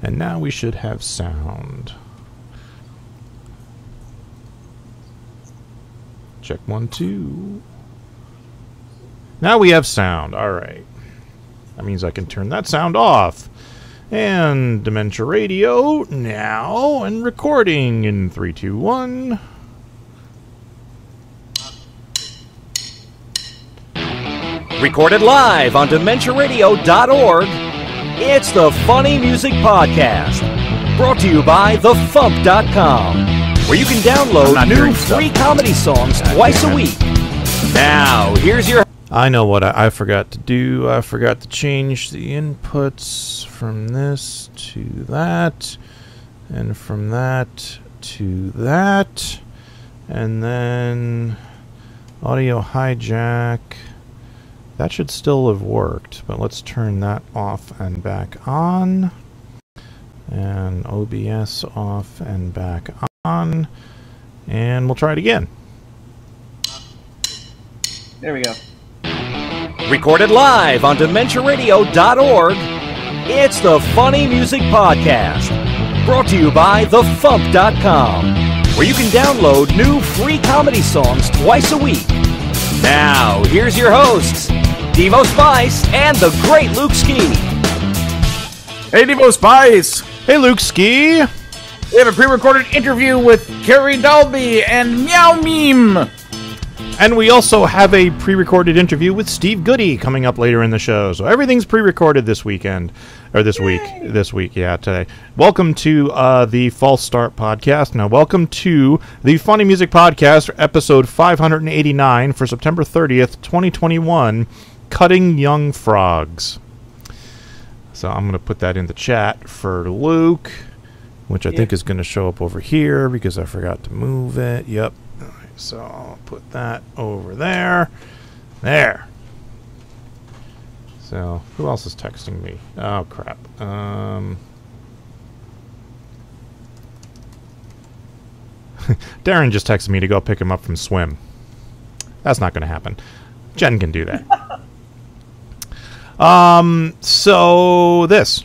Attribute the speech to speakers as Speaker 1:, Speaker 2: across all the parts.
Speaker 1: And now we should have sound. Check 1, 2. Now we have sound. Alright. That means I can turn that sound off. And Dementia Radio now and recording in 3, 2, 1.
Speaker 2: Recorded live on DementiaRadio.org, it's the Funny Music Podcast, brought to you by TheFuMP.com, where you can download new free comedy songs twice a week. Now, here's your...
Speaker 1: I know what I forgot to do. I forgot to change the inputs from this to that, and from that to that, and then audio hijack. That should still have worked, but let's turn that off and back on. And OBS off and back on. And we'll try it again.
Speaker 3: There we go.
Speaker 2: Recorded live on DementiaRadio.org, it's the Funny Music Podcast, brought to you by TheFuMP.com, where you can download new free comedy songs twice a week. Now, here's your hosts, Devo Spice and the great Luke Ski.
Speaker 3: Hey, Devo Spice!
Speaker 1: Hey, Luke Ski!
Speaker 3: We have a pre-recorded interview with Carrie Dahlby and Meowmeme.
Speaker 1: And we also have a pre-recorded interview with Steve Goodie coming up later in the show. So everything's pre-recorded this weekend. Or this week. This week, yeah, today. Welcome to the False Start Podcast. Now, welcome to the Funny Music Podcast, episode 589 for September 30th, 2021, Cutting Young Frogs. So I'm going to put that in the chat for Luke, which I think is going to show up over here because I forgot to move it. Yep. All right, so I'll put that over there. There. So, who else is texting me? Oh, crap. Darren just texted me to go pick him up from swim. That's not going to happen. Jen can do that. So, this.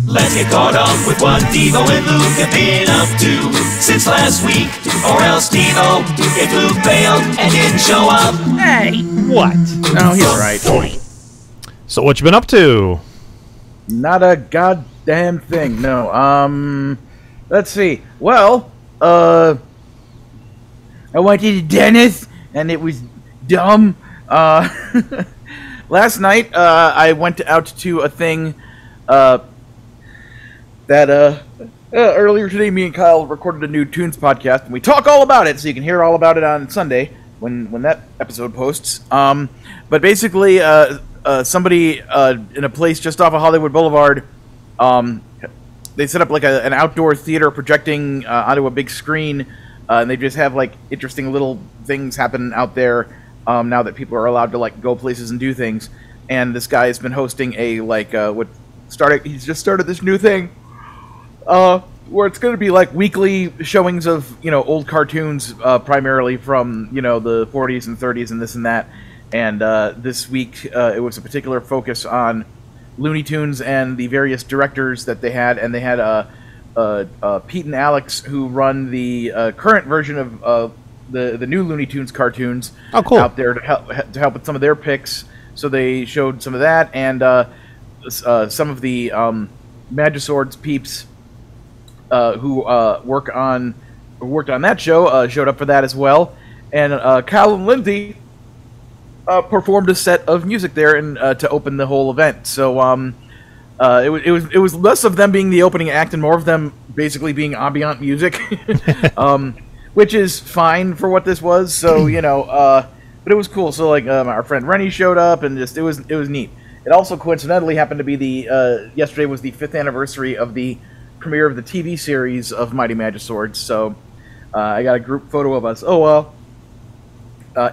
Speaker 4: Let's get caught up with what Devo and Luke have been up to since last week. Or else Devo, if Luke bailed and didn't show up.
Speaker 2: Hey, what?
Speaker 3: Oh, he's right.
Speaker 1: So what you been up to?
Speaker 3: Not a goddamn thing, no. Let's see. Well, I went to the dentist, and it was dumb. Last night, I went out to a thing, that, earlier today, me and Kyle recorded a new Tunes podcast, and we talk all about it, so you can hear all about it on Sunday, when that episode posts. But basically, somebody in a place just off of Hollywood Boulevard, they set up like an outdoor theater projecting onto a big screen, and they just have like interesting little things happen out there now that people are allowed to like go places and do things. And this guy has been hosting a he's just started this new thing where it's going to be like weekly showings of old cartoons, primarily from the 40s and 30s and this and that. And this week, it was a particular focus on Looney Tunes and the various directors that they had. And they had Pete and Alex, who run the current version of the new Looney Tunes cartoons, out there to help with some of their picks. So they showed some of that, and some of the Magiswords peeps who worked on that show showed up for that as well. And Kyle and Lindsay performed a set of music there and to open the whole event. So it was less of them being the opening act and more of them basically being ambient music, which is fine for what this was. So but it was cool. So like our friend Rennie showed up, and just it was neat. It also coincidentally happened to be yesterday was the 5th anniversary of the premiere of the TV series of Mighty Magiswords. So I got a group photo of us.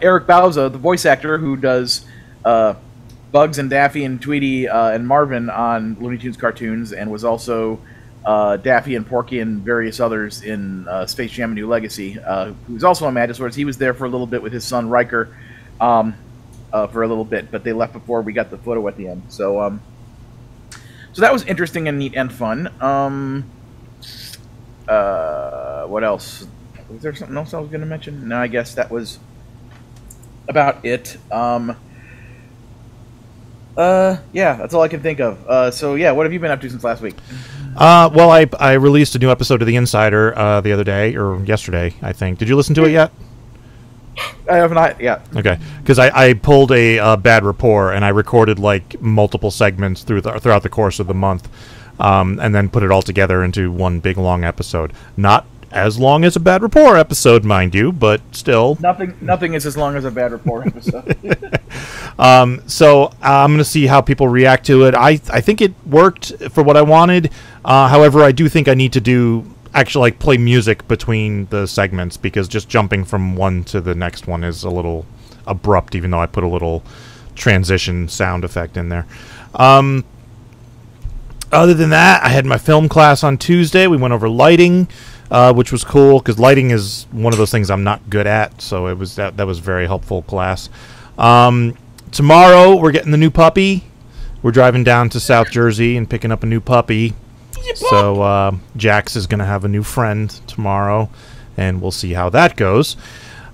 Speaker 3: Eric Bauza, the voice actor who does Bugs and Daffy and Tweety and Marvin on Looney Tunes cartoons, and was also Daffy and Porky and various others in Space Jam: A New Legacy, who's also on Magiswords. He was there for a little bit with his son Renniker for a little bit, but they left before we got the photo at the end. So So that was interesting and neat and fun. What else? Was there something else I was going to mention? No, I guess that was about it. Yeah, that's all I can think of. So yeah, what have you been up to since last week?
Speaker 1: Well, I released a new episode of The Insider the other day, or yesterday, I think. Did you listen to it yet?
Speaker 3: I have not yet.
Speaker 1: Okay, because I pulled a bad rapport, and I recorded like multiple segments throughout the course of the month, and then put it all together into one big long episode. Not as long as a bad rapport episode, mind you, but still.
Speaker 3: Nothing is as long as a bad rapport episode.
Speaker 1: So I'm going to see how people react to it. I think it worked for what I wanted. However, I do think I need to actually play music between the segments, because just jumping from one to the next one is a little abrupt, even though I put a little transition sound effect in there. Other than that, I had my film class on Tuesday. We went over lighting, which was cool, because lighting is one of those things I'm not good at, so it was that was very helpful class. Tomorrow, we're getting the new puppy. We're driving down to South Jersey and picking up a new puppy. So Jax is going to have a new friend tomorrow, and we'll see how that goes.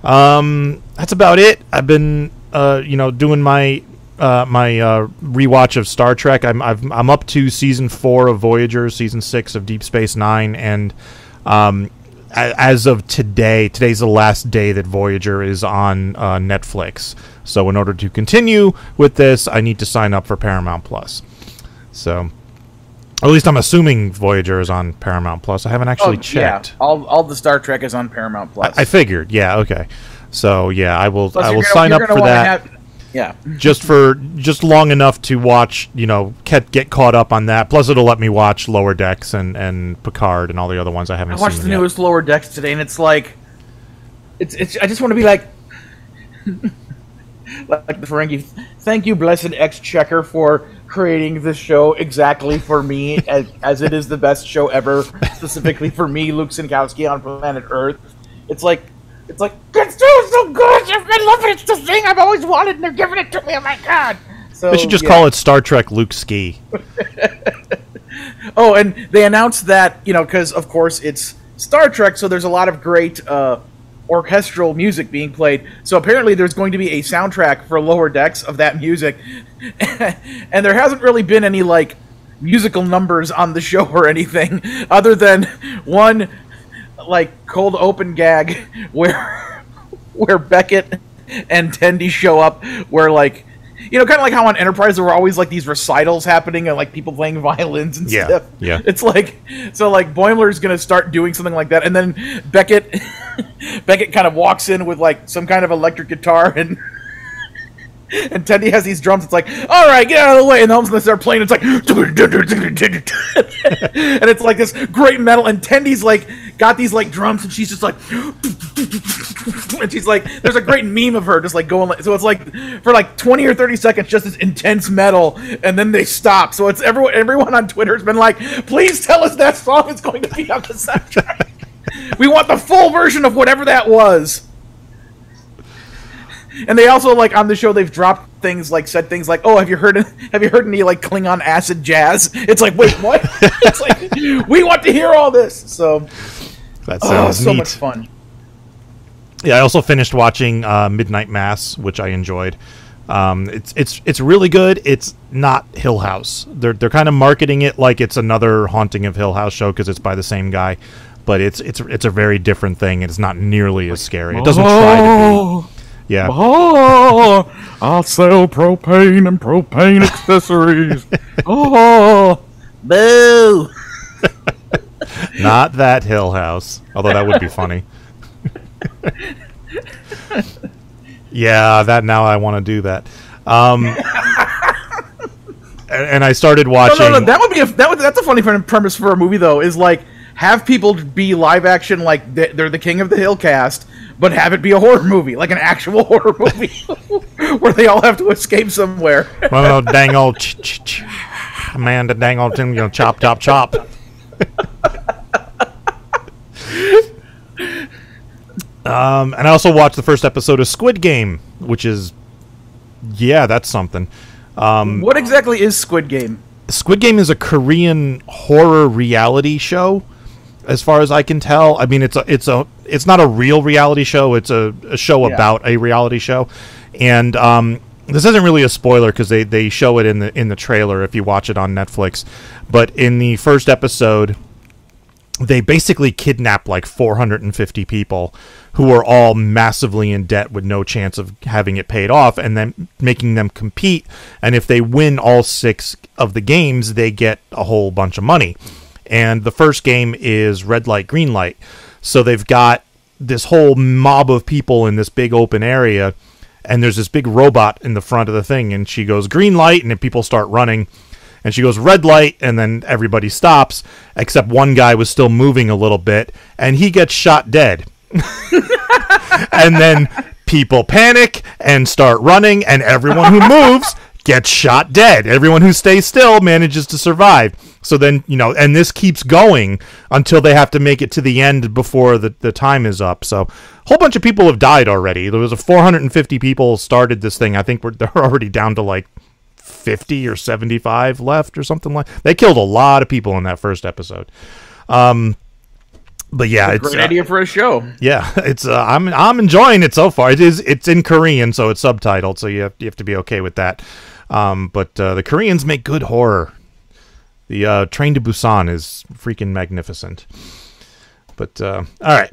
Speaker 1: That's about it. I've been, doing my rewatch of Star Trek. I'm up to season 4 of Voyager, season 6 of Deep Space Nine, and as of today's the last day that Voyager is on Netflix. So in order to continue with this, I need to sign up for Paramount Plus. So, or at least I'm assuming Voyager is on Paramount Plus. I haven't actually checked.
Speaker 3: Yeah, all the Star Trek is on Paramount Plus.
Speaker 1: I figured. Yeah. Okay. So yeah, I will sign up for that.
Speaker 3: Yeah.
Speaker 1: just long enough to watch, get caught up on that. Plus, it'll let me watch Lower Decks and Picard and all the other ones I haven't seen.
Speaker 3: I watched the newest Lower Decks today, and it's like, it's. I just want to be like, like the Ferengi. Thank you, blessed Exchequer, for creating this show exactly for me, as it is the best show ever, specifically for me, Luke Sinkowski, on planet Earth. It's like, this show is so good. I've been loving it. It's the thing I've always wanted, and they're giving it to me. Oh my god! So
Speaker 1: they should just call it Star Trek Luke Ski.
Speaker 3: Oh, and they announced that, because of course it's Star Trek, so there's a lot of great orchestral music being played. So apparently there's going to be a soundtrack for Lower Decks of that music, and there hasn't really been any musical numbers on the show or anything, other than one cold open gag where Beckett and Tendi show up, where kind of like how on Enterprise there were always these recitals happening and people playing violins and stuff.
Speaker 1: Yeah.
Speaker 3: It's Boimler's gonna start doing something like that, and then Beckett kind of walks in with some kind of electric guitar, and Tendi has these drums. It's all right, get out of the way, and all of a sudden they start playing. It's and it's this great metal, and Tendi's got these drums, and she's just and she's there's a great meme of her just going so it's for 20 or 30 seconds just this intense metal, and then they stop. So it's everyone on Twitter has been please tell us that song is going to be on the soundtrack. We want the full version of whatever that was. And they also on the show they've dropped things said things oh, have you heard any Klingon acid jazz? It's wait, what? It's we want to hear all this. So
Speaker 1: that sounds
Speaker 3: so
Speaker 1: neat.
Speaker 3: much fun.
Speaker 1: Yeah, I also finished watching Midnight Mass, which I enjoyed. It's really good. It's not Hill House. They're kind of marketing it like it's another Haunting of Hill House show because it's by the same guy, but it's a very different thing. It's not nearly as scary. It doesn't try to be. Yeah.
Speaker 3: Oh, I'll sell propane and propane accessories. Oh, boo.
Speaker 1: Not that Hill House, although that would be funny. Yeah, that now I want to do that. And I started watching.
Speaker 3: No, that's a funny premise for a movie though. Is have people be live action they're the King of the Hill cast, but have it be a horror movie, an actual horror movie, where they all have to escape somewhere.
Speaker 1: Well, dang old Amanda, dang old chop, chop, chop. And I also watched the first episode of Squid Game, which is, that's something.
Speaker 3: What exactly is Squid Game?
Speaker 1: Squid Game is a Korean horror reality show, as far as I can tell. I mean, it's not a real reality show. It's a show about a reality show, and this isn't really a spoiler because they show it in the trailer if you watch it on Netflix. But in the first episode, they basically kidnap like 450 people who are all massively in debt with no chance of having it paid off, and then making them compete. And if they win all 6 of the games, they get a whole bunch of money. And the first game is red light, green light. So they've got this whole mob of people in this big open area, and there's this big robot in the front of the thing, and she goes green light, and then people start running. And she goes red light, and then everybody stops, except one guy was still moving a little bit, and he gets shot dead. And then people panic and start running, and everyone who moves gets shot dead. Everyone who stays still manages to survive. So then, and this keeps going until they have to make it to the end before the time is up. So a whole bunch of people have died already. There was 450 people started this thing. I think they're already down to like 50 or 75 left or something like. They killed a lot of people in that first episode. But yeah,
Speaker 3: it's a great idea for a show.
Speaker 1: Yeah, it's I'm enjoying it so far. It's in Korean, so it's subtitled, so you have to be okay with that. But the Koreans make good horror. The Train to Busan is freaking magnificent. But all right.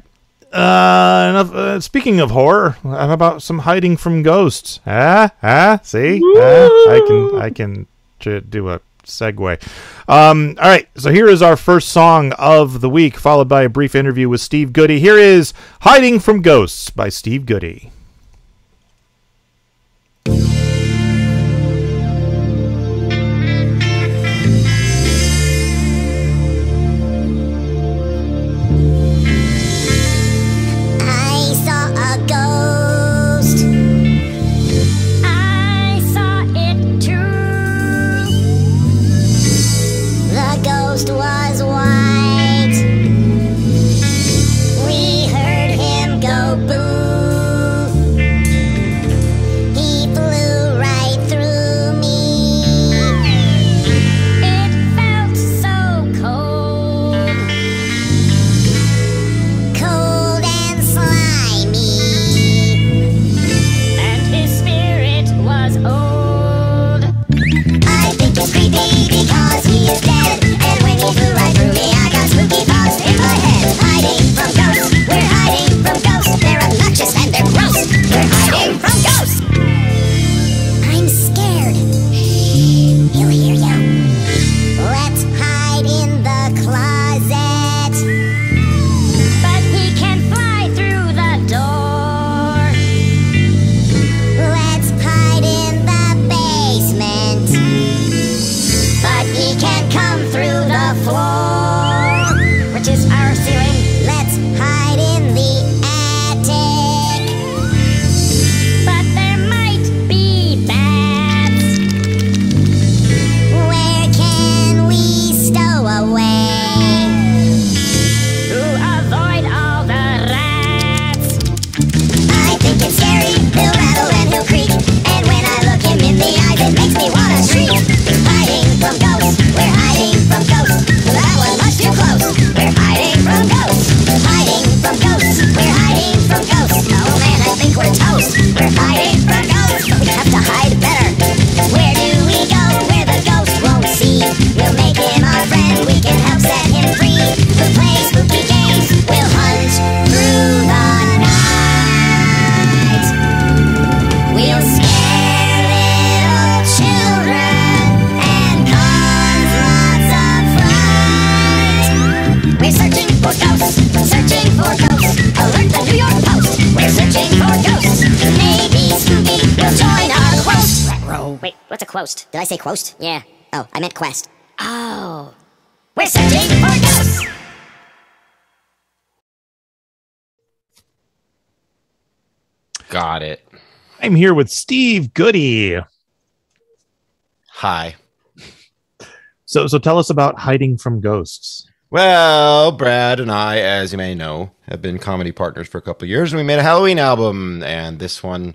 Speaker 1: Enough, speaking of horror, how about some hiding from ghosts? See, I can do a segue. All right, so here is our first song of the week, followed by a brief interview with Steve Goodie. Here is "Hiding from Ghosts" by Steve Goodie.
Speaker 5: Was white. We heard him go boo. He flew right through me. It felt so cold, cold and slimy, and his spirit was old. I think it's creepy because he is dead. He flew right through me, I got spooky thoughts in my head. Hiding from ghosts, we're hiding from ghosts. They're obnoxious and they're gross. We're hiding from ghosts. I'm scared. He'll hear you. Let's hide in the closet. But he can fly through the door. Let's hide in the basement. But he can't come through the floor, which is our ceiling. Let's hide in the attic. But there might be bats. Where can we stow away to avoid all the rats? I think it's scary. He'll rattle and he'll creak, and when I look him in the eyes, it makes me wanna shriek. Hiding from ghosts, we're hiding from ghosts. That was much too close. We're hiding from ghosts. Hiding from ghosts, we're hiding from ghosts. Oh man, I think we're toast. We're hiding from ghosts, but we have to hide better. Where do we go where the ghost won't see? We'll make him our friend, we can help set him free. We'll play spooky games, we'll hunt through the night. We'll scare little children and cause lots of fright. We're searching for ghosts, searching for ghosts. Alert the New York Post, we're searching for ghosts. Maybe Spooky will join our quost. Wait, what's a quost? Did I say quost? Yeah. Oh, I meant quest. Oh. We're searching for ghosts.
Speaker 6: Got it.
Speaker 1: I'm here with Steve Goodie.
Speaker 6: Hi.
Speaker 1: So tell us about Hiding from Ghosts.
Speaker 6: Well, Brad and I, as you may know, have been comedy partners for a couple of years, and we made a Halloween album, and this one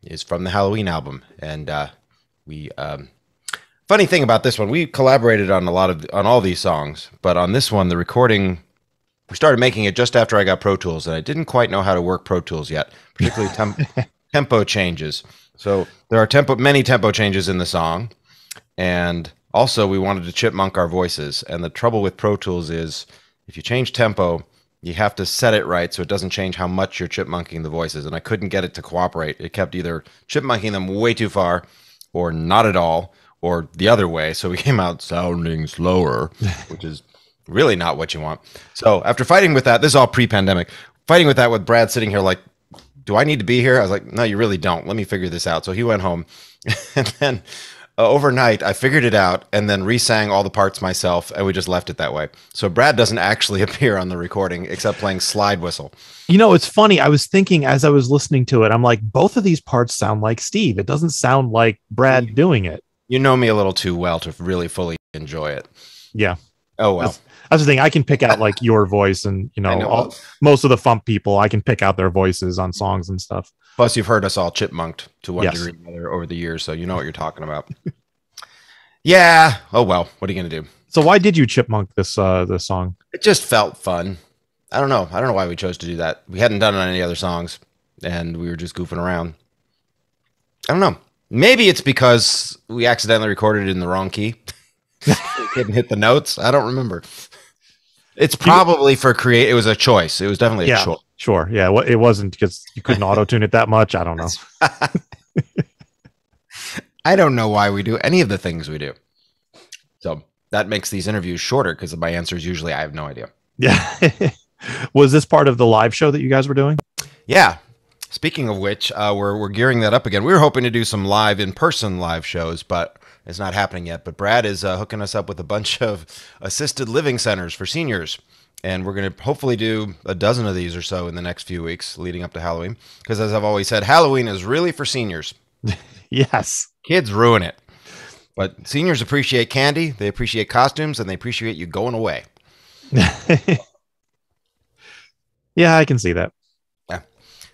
Speaker 6: is from the Halloween album. And we Funny thing about this one, we collaborated on all these songs, but on this one, the recording, we started making it just after I got Pro Tools, and I didn't quite know how to work Pro Tools yet, particularly tempo changes. So there are many tempo changes in the song, and also we wanted to chipmunk our voices. And the trouble with Pro Tools is if you change tempo, you have to set it right so it doesn't change how much you're chipmunking the voices. And I couldn't get it to cooperate. It kept either chipmunking them way too far or not at all, or the other way, so we came out sounding slower, which is really not what you want. So after fighting with that, this is all pre-pandemic, fighting with that with Brad sitting here like, do I need to be here? I was like, no, you really don't. Let me figure this out. So he went home, and then overnight, I figured it out, and then re-sang all the parts myself, and we just left it that way. So Brad doesn't actually appear on the recording, except playing slide whistle.
Speaker 1: You know, it's funny. I was thinking as I was listening to it, I'm like, both of these parts sound like Steve. It doesn't sound like Brad doing it.
Speaker 6: You know me a little too well to really fully enjoy it.
Speaker 1: Yeah.
Speaker 6: Oh, well.
Speaker 1: That's the thing. I can pick out like your voice and, most of the FuMP people, I can pick out their voices on songs and stuff.
Speaker 6: Plus, you've heard us all chipmunked to one degree or another over the years, so you know what you're talking about. Yeah. Oh, well. What are you going to do?
Speaker 1: So why did you chipmunk this song?
Speaker 6: It just felt fun. I don't know. I don't know why we chose to do that. We hadn't done it on any other songs, and we were just goofing around. I don't know. Maybe it's because we accidentally recorded it in the wrong key. Couldn't hit the notes. I don't remember. It's probably it was a choice. It was definitely a choice.
Speaker 1: Sure. Yeah. Well, it wasn't because you couldn't auto-tune it that much. I don't know.
Speaker 6: I don't know why we do any of the things we do. So that makes these interviews shorter because my answers usually I have no idea.
Speaker 1: Yeah. Was this part of the live show that you guys were doing?
Speaker 6: Yeah. Speaking of which, we're gearing that up again. We were hoping to do some in-person live shows, but it's not happening yet. But Brad is hooking us up with a bunch of assisted living centers for seniors. And we're going to hopefully do a dozen of these or so in the next few weeks leading up to Halloween. Because as I've always said, Halloween is really for seniors.
Speaker 1: Yes.
Speaker 6: Kids ruin it. But seniors appreciate candy, they appreciate costumes, and they appreciate you going away.
Speaker 1: Yeah, I can see that.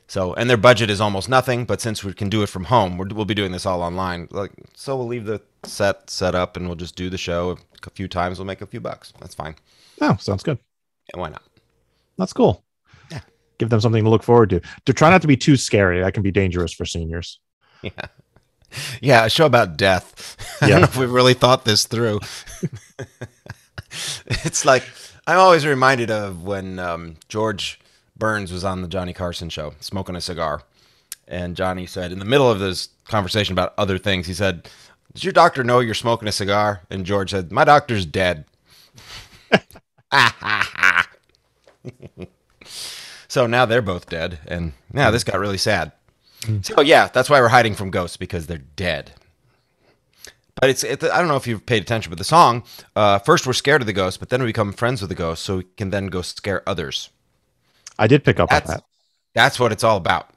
Speaker 6: So, and their budget is almost nothing, but since we can do it from home, we'll be doing this all online. So we'll leave the set up, and we'll just do the show a few times. We'll make a few bucks. That's fine.
Speaker 1: Oh, sounds good.
Speaker 6: And why not?
Speaker 1: That's cool.
Speaker 6: Yeah.
Speaker 1: Give them something to look forward to. To try not to be too scary. That can be dangerous for seniors.
Speaker 6: Yeah. Yeah, a show about death. I don't know if we've really thought this through. It's like, I'm always reminded of when George Burns was on the Johnny Carson show, smoking a cigar. And Johnny said, in the middle of this conversation about other things, he said, does your doctor know you're smoking a cigar? And George said, my doctor's dead. So now they're both dead. And now this got really sad. So yeah, that's why we're hiding from ghosts, because they're dead. But I don't know if you've paid attention, but the song, first we're scared of the ghost, but then we become friends with the ghost so we can then go scare others.
Speaker 1: I did pick up on that.
Speaker 6: That's what it's all about.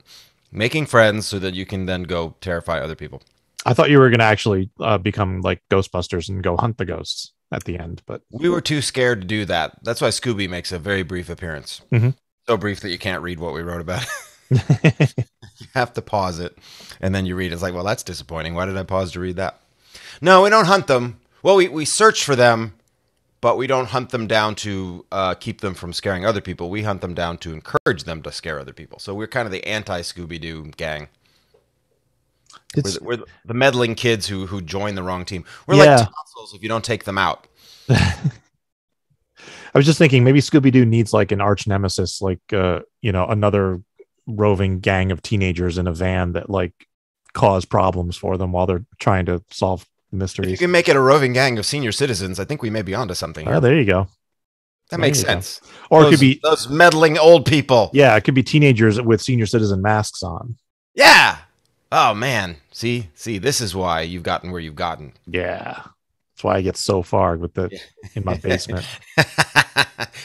Speaker 6: Making friends so that you can then go terrify other people.
Speaker 1: I thought you were going to actually become like Ghostbusters and go hunt the ghosts at the end, but
Speaker 6: we were too scared to do that. That's why Scooby makes a very brief appearance.
Speaker 1: Mm-hmm.
Speaker 6: So brief that you can't read what we wrote about. You have to pause it, and then you read it. It's like, well, that's disappointing. Why did I pause to read that? No, we don't hunt them. Well, we search for them, but we don't hunt them down to keep them from scaring other people. We hunt them down to encourage them to scare other people. So we're kind of the anti-Scooby-Doo gang. We're the meddling kids who join the wrong team. We're like tonsils if you don't take them out.
Speaker 1: I was just thinking maybe Scooby-Doo needs like an arch nemesis, like another roving gang of teenagers in a van that like cause problems for them while they're trying to solve mysteries.
Speaker 6: If you can make it a roving gang of senior citizens, I think we may be onto something here.
Speaker 1: Oh, there you go.
Speaker 6: That makes sense.
Speaker 1: Or it could be
Speaker 6: those meddling old people.
Speaker 1: Yeah, it could be teenagers with senior citizen masks on.
Speaker 6: Yeah. Oh man. See, this is why you've gotten where you've gotten.
Speaker 1: Yeah. That's why I get so far with in my basement.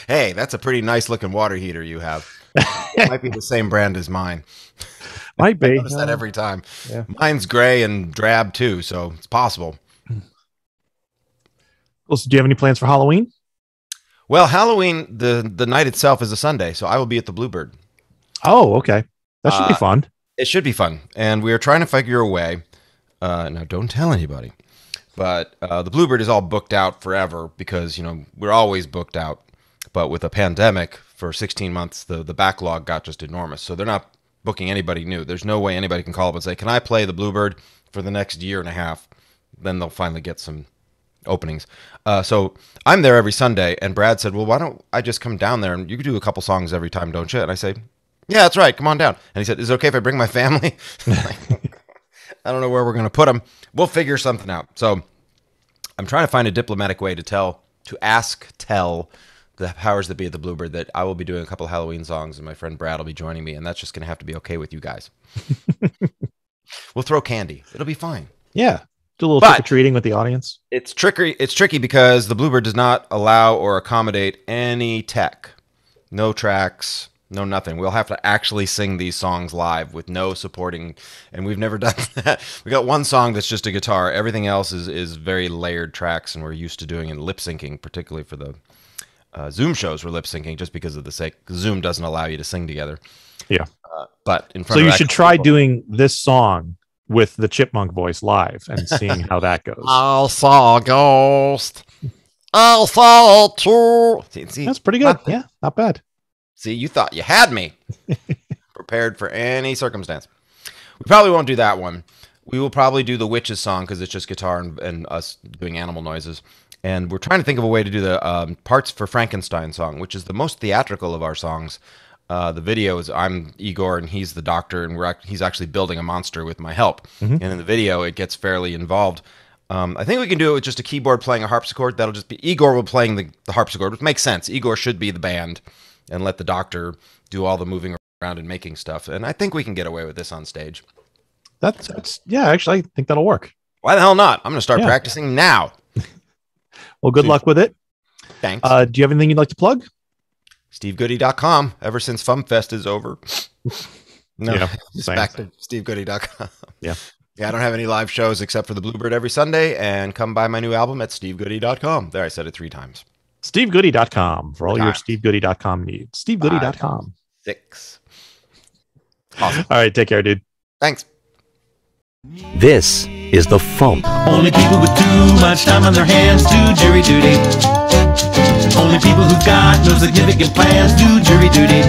Speaker 6: Hey, that's a pretty nice looking water heater you have. It might be the same brand as mine.
Speaker 1: Might be.
Speaker 6: I notice that every time.
Speaker 1: Yeah.
Speaker 6: Mine's gray and drab too, so it's possible.
Speaker 1: Well, so do you have any plans for Halloween?
Speaker 6: Well, Halloween, the night itself is a Sunday, so I will be at the Bluebird.
Speaker 1: Oh, okay. That should be fun.
Speaker 6: It should be fun. And we are trying to figure a way. Now, don't tell anybody. But the Bluebird is all booked out forever because, you know, we're always booked out. But with a pandemic for 16 months, the backlog got just enormous. So they're not booking anybody new. There's no way anybody can call up and say, can I play the Bluebird for the next year and a half? Then they'll finally get some openings. So I'm there every Sunday, and Brad said, well, why don't I just come down there, and you can do a couple songs every time, don't you? And I say, yeah, that's right, come on down. And he said, is it okay if I bring my family? I don't know where we're going to put them. We'll figure something out. So I'm trying to find a diplomatic way to tell the powers that be at the Bluebird that I will be doing a couple of Halloween songs, and my friend Brad will be joining me, and that's just going to have to be okay with you guys. We'll throw candy. It'll be fine.
Speaker 1: Yeah. Do a little trick-or-treating with the audience.
Speaker 6: It's tricky because the Bluebird does not allow or accommodate any tech. No tracks, no nothing. We'll have to actually sing these songs live with no supporting, and we've never done that. We got one song that's just a guitar. Everything else is very layered tracks, and we're used to doing in lip-syncing, particularly for the Zoom shows. We're lip-syncing just because of the sake. Zoom doesn't allow you to sing together.
Speaker 1: Yeah.
Speaker 6: But in front
Speaker 1: so
Speaker 6: of
Speaker 1: you should try doing this song with the chipmunk voice live and seeing how that goes.
Speaker 6: I saw a ghost. I saw a tour. See,
Speaker 1: that's pretty good. Yeah, not bad.
Speaker 6: See, you thought you had me prepared for any circumstance. We probably won't do that one. We will probably do the Witches song because it's just guitar and us doing animal noises. And we're trying to think of a way to do the Parts for Frankenstein song, which is the most theatrical of our songs. The video is I'm Igor and he's the doctor, and he's actually building a monster with my help. Mm-hmm. And in the video, it gets fairly involved. I think we can do it with just a keyboard playing a harpsichord. That'll just be Igor will playing the harpsichord, which makes sense. Igor should be the band and let the doctor do all the moving around and making stuff. And I think we can get away with this on stage.
Speaker 1: That's yeah, actually, I think that'll work.
Speaker 6: Why the hell not? I'm going to start practicing now.
Speaker 1: Well, good luck with it.
Speaker 6: Thanks.
Speaker 1: Do you have anything you'd like to plug?
Speaker 6: SteveGoodie.com. Ever since FuMPFest is over. No,
Speaker 1: yeah,
Speaker 6: just back to SteveGoodie.com.
Speaker 1: Yeah.
Speaker 6: Yeah, I don't have any live shows except for the Bluebird every Sunday, and come buy my new album at SteveGoodie.com. There, I said it 3 times.
Speaker 1: SteveGoodie.com for all your SteveGoodie.com needs. SteveGoodie.com.
Speaker 6: 6. Awesome.
Speaker 1: All right, take care, dude.
Speaker 6: Thanks.
Speaker 2: This is the FuMP.
Speaker 4: Only people with too much time on their hands do jury duty. Only people who've got no significant plans do jury duty.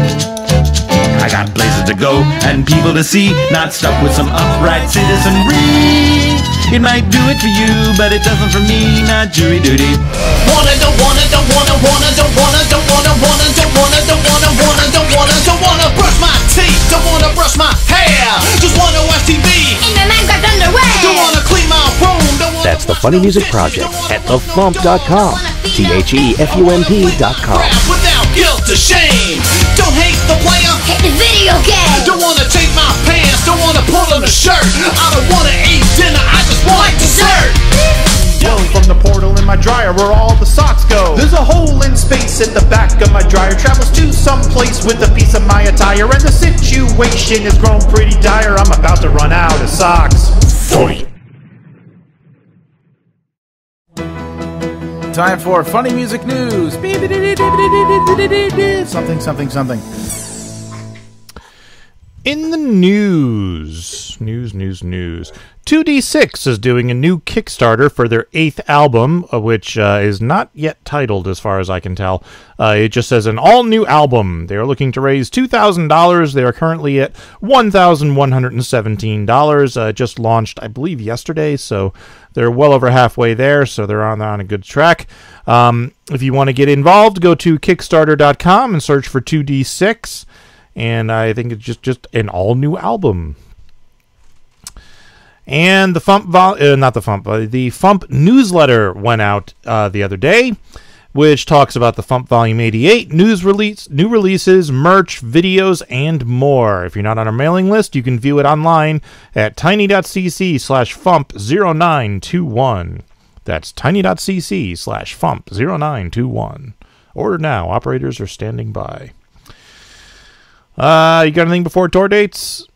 Speaker 4: I got places to go and people to see, not stuck with some upright citizenry. It might do it for you, but it doesn't for me, not jury duty. Don't wanna brush my teeth, don't wanna brush my hair, just wanna watch TV
Speaker 5: in my Minecraft underwear.
Speaker 4: Don't wanna clean my room, don't wanna.
Speaker 2: That's the Funny Music Project at thefump.com. THEFUMP.com.
Speaker 4: Without guilt or shame, don't hate the player,
Speaker 5: hate the video game.
Speaker 4: Don't wanna take my pants, don't wanna pull on the shirt. I don't wanna eat dinner, I just want dessert.
Speaker 7: Yelling from the portal in my dryer where all the socks go. There's a hole in space at the back of my dryer. Travels to some place with a piece of my attire, and the situation has grown pretty dire. I'm about to run out of socks.
Speaker 3: Time for funny music news. Something.
Speaker 1: In the news. 2D6 is doing a new Kickstarter for their 8th album, which is not yet titled as far as I can tell. It just says an all-new album. They are looking to raise $2,000. They are currently at $1,117. Just launched, I believe, yesterday, so they're well over halfway there, so they're on a good track. If you want to get involved, go to Kickstarter.com and search for 2D6. And I think it's just an all-new album. And the FuMP Newsletter went out the other day, which talks about the FuMP Volume 88, new releases, merch, videos, and more. If you're not on our mailing list, you can view it online at tiny.cc/FuMP0921. That's tiny.cc/FuMP0921. Order now. Operators are standing by. You got anything before tour dates?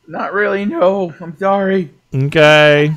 Speaker 3: Not really, no. I'm sorry.
Speaker 1: Okay.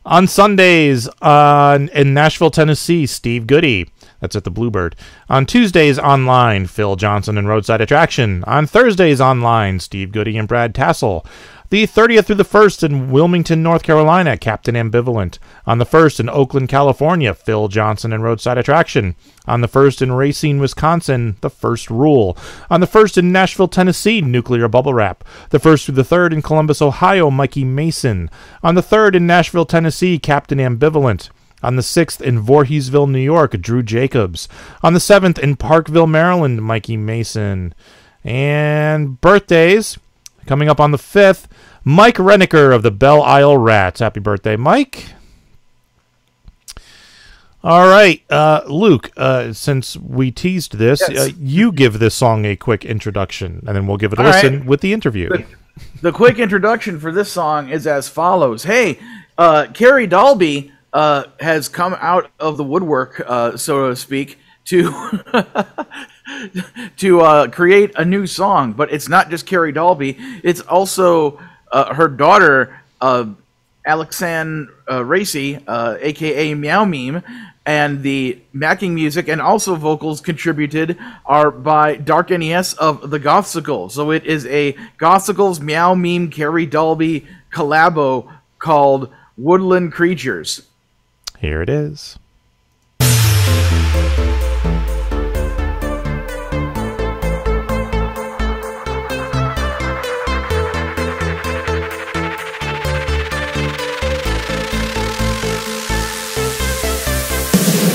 Speaker 1: On Sundays in Nashville, Tennessee, Steve Goodie. That's at the Bluebird. On Tuesdays online, Phil Johnson and Roadside Attraction. On Thursdays online, Steve Goodie and Brad Tassel. The 30th through the 1st in Wilmington, North Carolina, Captain Ambivalent. On the 1st in Oakland, California, Phil Johnson and Roadside Attraction. On the 1st in Racine, Wisconsin, The First Rule. On the 1st in Nashville, Tennessee, Nuclear Bubble Wrap. The 1st through the 3rd in Columbus, Ohio, Mikey Mason. On the 3rd in Nashville, Tennessee, Captain Ambivalent. On the 6th in Voorheesville, New York, Drew Jacobs. On the 7th in Parkville, Maryland, Mikey Mason. And birthdays, coming up on the 5th, Mike Renniker of the Belle Isle Rats. Happy birthday, Mike. All right, Luke, since we teased this,
Speaker 3: Yes.
Speaker 1: you give this song a quick introduction, and then we'll give it a
Speaker 3: All
Speaker 1: listen
Speaker 3: right.
Speaker 1: with the interview.
Speaker 3: The quick introduction for this song is as follows. Hey, Carrie Dahlby has come out of the woodwork, so to speak, to create a new song. But it's not just Carrie Dahlby. It's also her daughter, Alexandre Racy, a.k.a. Meowmeme. And the backing music and also vocals contributed are by Dark NES of the Gothsicle. So it is a Gothsicles, Meowmeme, Carrie Dahlby collabo called Woodland Creatures.
Speaker 1: Here it is.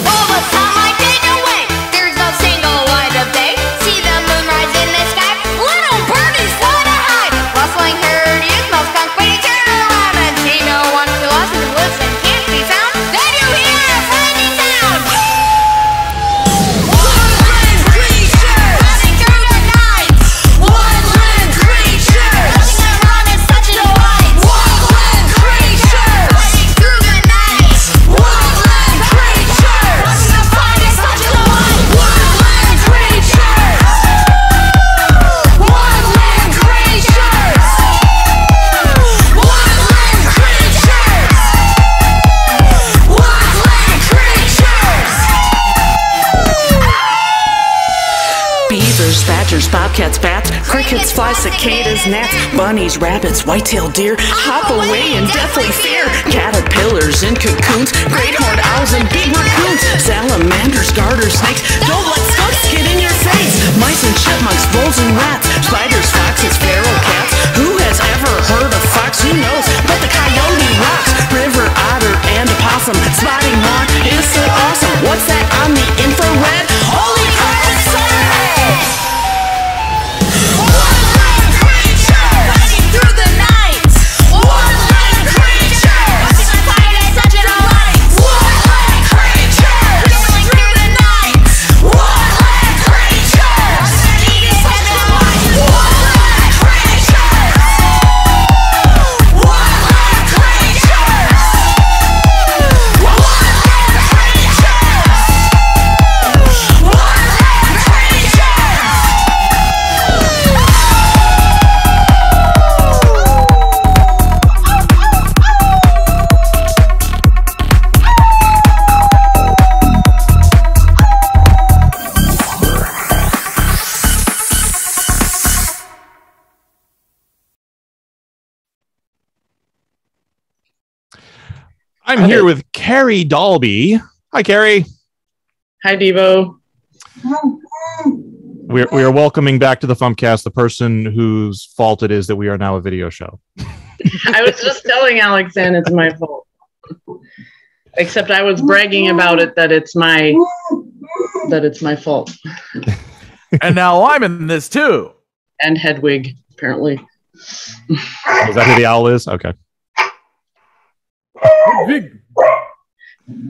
Speaker 5: All the time I did away, there's no single light of day. See the moon rise in the sky, little birdies fly to hide. Rustling herd, you smell skunk, but you turn around and see no one who lost in the woods and can't be found. Then you hear a friendly sound. Woodland creatures, running through the night. Woodland creatures, running around and such a delight. Woodland creatures, running through the night. Woodland creatures, running to find is such a delight. Woodland creatures, woodland creatures, woodland creatures, woodland creatures.
Speaker 8: Beavers, badgers, bobcats, bats, crickets, flies, cicadas, gnats, bunnies, rabbits, white-tailed deer, hop away in deathly fear. Caterpillars in cocoons, great horned owls and big raccoons, salamanders, garter snakes, don't let skunks get in your face. Mice and chipmunks, voles and rats, spiders, foxes, feral cats. Who has ever heard of fox? Who knows? But the coyote rocks. River otter and opossum, spotting hawk is so awesome. What's that on the infrared? Holy crap, it's so red!
Speaker 5: Woodland creatures, running through the night. Woodland creatures, watching the fight is such a delight. Woodland creatures, running through the night. Woodland creatures, watching the fight is such a delight. Woodland creatures, woodland creatures, woodland creatures, woodland
Speaker 1: I'm here with Carrie Dahlby. Hi, Carrie.
Speaker 9: Hi, Devo.
Speaker 1: We are welcoming back to the FuMPCast the person whose fault it is that we are now a video show.
Speaker 9: I was just telling Alexandre it's my fault. Except I was bragging about it that it's my fault.
Speaker 3: And now I'm in this too.
Speaker 9: And Hedwig, apparently.
Speaker 1: Is that who the owl is? Okay.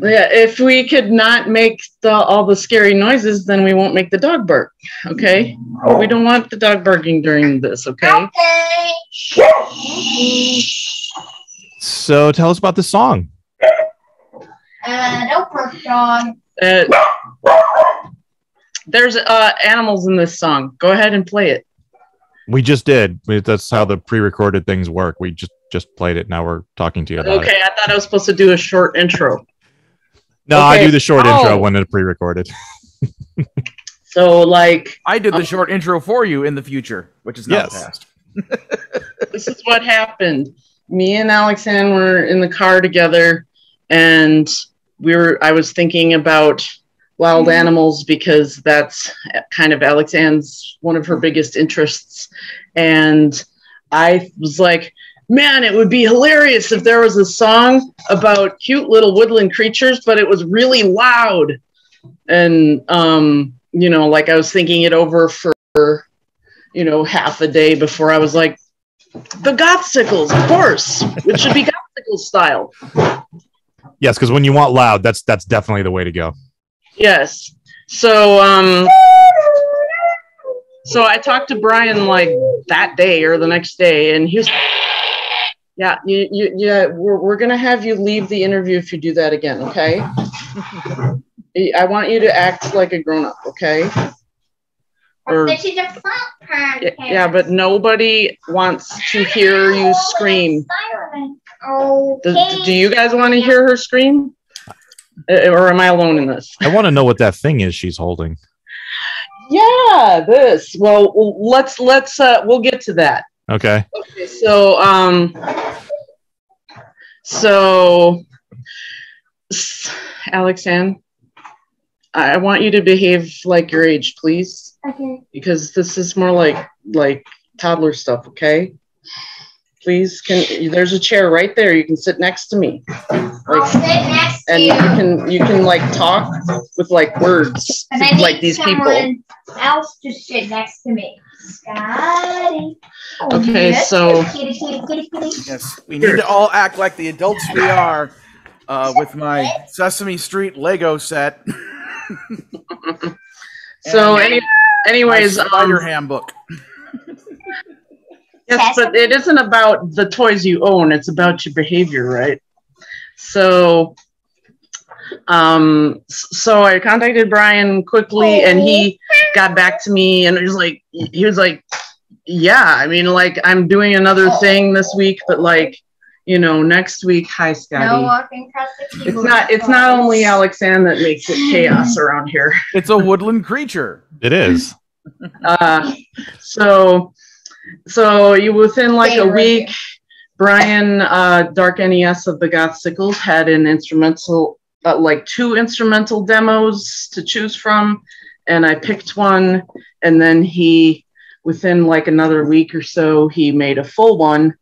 Speaker 9: Yeah, if we could not make all the scary noises, then we won't make the dog bark. Okay? We don't want the dog barking during this, okay?
Speaker 1: So tell us about the song.
Speaker 5: no perk dog.
Speaker 9: There's animals in this song. Go ahead and play it.
Speaker 1: We just did. That's how the pre-recorded things work. We just played it. Now we're talking to you about it.
Speaker 9: Okay, I thought I was supposed to do a short intro.
Speaker 1: No, I
Speaker 9: Okay.
Speaker 1: do the short
Speaker 9: Oh.
Speaker 1: intro when it's pre-recorded.
Speaker 9: So, like,
Speaker 3: I did the short intro for you in the future, which is not the
Speaker 1: Yes.
Speaker 3: past.
Speaker 9: this is what happened. Me and Alexanne were in the car together, and I was thinking about wild animals because that's kind of Alexanne's one of her biggest interests. And I was like, man, it would be hilarious if there was a song about cute little woodland creatures, but it was really loud. And, like I was thinking it over for, half a day before I was like, the Gothsicles, of course. It should be Gothsicle style.
Speaker 1: Yes, because when you want loud, that's definitely the way to go.
Speaker 9: Yes. So I talked to Brian like that day or the next day, and he was, yeah, we're gonna have you leave the interview if you do that again, okay? I want you to act like a grown up, okay?
Speaker 5: This is a FuMP podcast.
Speaker 9: Yeah, but nobody wants to hear you scream.
Speaker 5: Okay.
Speaker 9: Do you guys want to hear her scream? Or am I alone in this?
Speaker 1: I want to know what that thing is she's holding.
Speaker 9: Yeah, this. Well, we'll get to that.
Speaker 1: Okay.
Speaker 9: Okay, so Alexanne, I want you to behave like your age, please.
Speaker 5: Okay.
Speaker 9: Because this is more like toddler stuff, okay? Please, there's a chair right there. You can sit next to me.
Speaker 5: I'll sit next to
Speaker 9: And
Speaker 5: you.
Speaker 9: you can like talk with like words
Speaker 5: And I need
Speaker 9: like these people.
Speaker 5: someone else to sit next to me. Scotty.
Speaker 9: Okay,
Speaker 5: Yes,
Speaker 9: so-
Speaker 5: kitty, kitty, kitty, kitty.
Speaker 3: Yes, we need to all act like the adults we are with my Sesame Street Lego set.
Speaker 9: So
Speaker 3: And
Speaker 9: anyways,
Speaker 3: my Spider Handbook.
Speaker 9: yes, but it isn't about the toys you own. It's about your behavior, right? So, so I contacted Brian quickly, and he got back to me, and he was like, yeah, I mean, like, I'm doing another thing this week, but like, next week. Hi, Scotty.
Speaker 5: No walking across the keyboard.
Speaker 9: It's not only Alexanne that makes it chaos around here.
Speaker 3: It's a woodland creature.
Speaker 1: It is.
Speaker 9: So you within like a week, Brian, Dark NES of the Gothsicles, had an instrumental, like 2 instrumental demos to choose from, and I picked one, and then he, within like another week or so, he made a full one,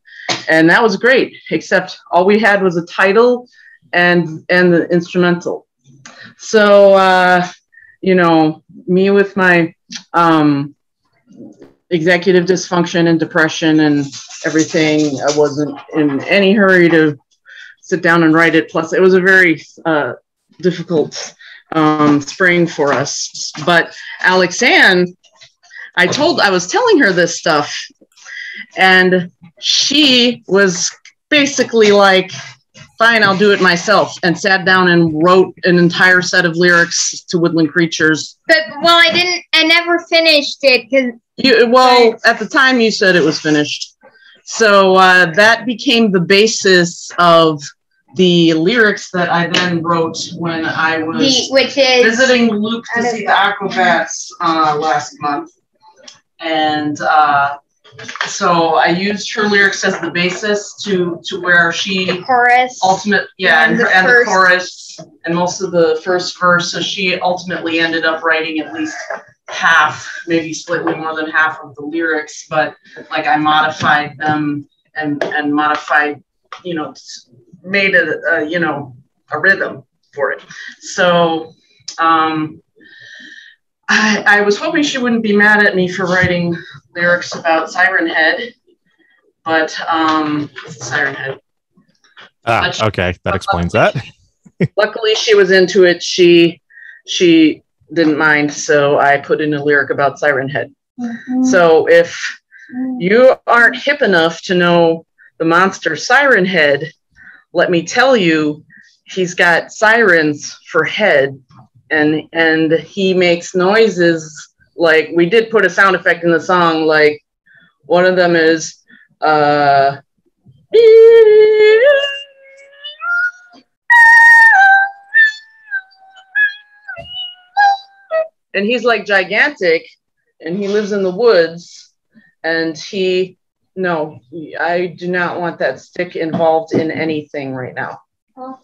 Speaker 9: and that was great, except all we had was a title and the instrumental. So, me with my executive dysfunction and depression and everything, I wasn't in any hurry to sit down and write it. Plus, it was a very difficult spring for us. But Alexanne, I was telling her this stuff, and she was basically like, fine, I'll do it myself, and sat down and wrote an entire set of lyrics to Woodland Creatures.
Speaker 5: But, I never finished it because
Speaker 9: At the time you said it was finished. So that became the basis of the lyrics that I then wrote when I was visiting Luke to see the Aquabats last month. And so I used her lyrics as the basis to where she
Speaker 5: chorus.
Speaker 9: And the chorus and most of the first verse. So she ultimately ended up writing at least half, maybe slightly more than half of the lyrics, but like I modified them and modified, made a rhythm for it. So I was hoping she wouldn't be mad at me for writing lyrics about Siren Head, but Siren Head.
Speaker 1: Okay, that explains that.
Speaker 9: Luckily, she was into it. She didn't mind, so I put in a lyric about Siren Head.
Speaker 5: Mm-hmm.
Speaker 9: So if you aren't hip enough to know the monster Siren Head, let me tell you, he's got sirens for head, and he makes noises like, we did put a sound effect in the song, like one of them is and he's like gigantic, and he lives in the woods, and no, I do not want that stick involved in anything right now.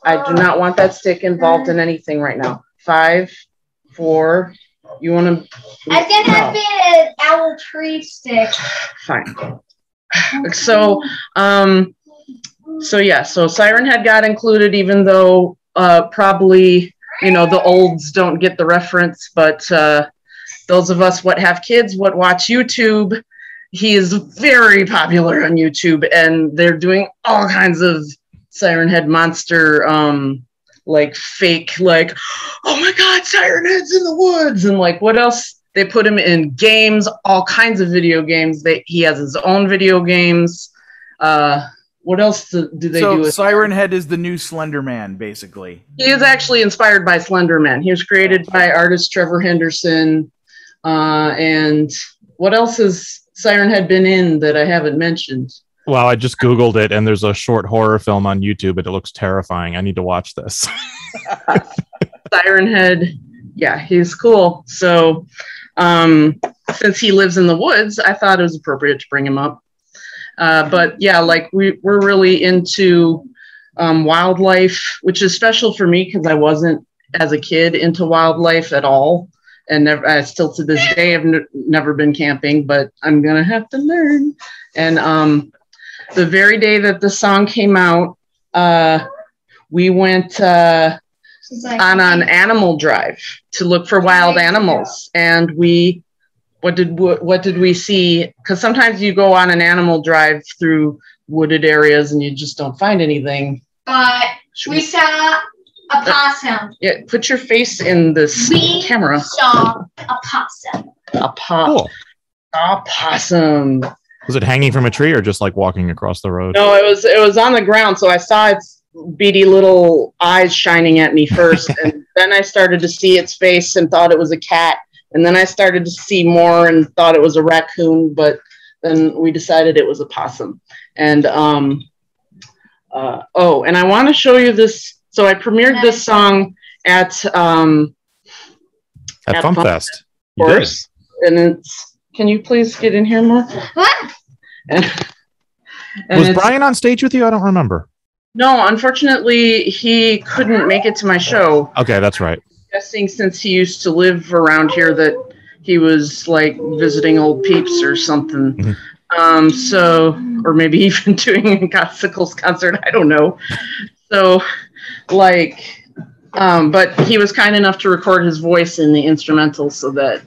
Speaker 9: I do not want that stick involved in anything right now. 5, 4, you want to?
Speaker 5: It's gonna have to be an owl tree stick.
Speaker 9: Fine. So, so Siren Head got included, even though probably, the olds don't get the reference, but those of us what have kids, what watch YouTube, he is very popular on YouTube, and they're doing all kinds of Siren Head monster, like fake, like, oh my God, Siren Head's in the woods, and like what else? They put him in games, all kinds of video games. He has his own video games. What else do they do?
Speaker 3: So Siren Head is the new Slender Man, basically.
Speaker 9: He is actually inspired by Slender Man. He was created by artist Trevor Henderson. And what else has Siren Head been in that I haven't mentioned?
Speaker 1: Well, I just Googled it, and there's a short horror film on YouTube, and it looks terrifying. I need to watch this.
Speaker 9: Siren Head, yeah, he's cool. So since he lives in the woods, I thought it was appropriate to bring him up. But yeah, like we're really into wildlife, which is special for me because I wasn't, as a kid, into wildlife at all. And I still to this day have never been camping, but I'm going to have to learn. And the very day that the song came out, we went on an animal drive to look for wild animals. And what did we see? Because sometimes you go on an animal drive through wooded areas and you just don't find anything.
Speaker 5: But we saw a possum.
Speaker 9: Yeah, put your face in this camera.
Speaker 5: We saw a possum.
Speaker 1: Cool.
Speaker 9: A possum.
Speaker 1: Was it hanging from a tree or just like walking across the road?
Speaker 9: No, it was on the ground. So I saw its beady little eyes shining at me first, and then I started to see its face and thought it was a cat. And then I started to see more and thought it was a raccoon, but then we decided it was a possum. And and I want to show you this. So I premiered this song at
Speaker 1: FuMPFest.
Speaker 9: Of course. And it's, can you please get in here more? and
Speaker 1: was Brian on stage with you? I don't remember.
Speaker 9: No, unfortunately, he couldn't make it to my show.
Speaker 1: Okay, that's right.
Speaker 9: Guessing since he used to live around here that he was like visiting old peeps or something. Mm-hmm. So, or maybe even doing a Godsicles concert. I don't know. So, like, but he was kind enough to record his voice in the instrumental, so that,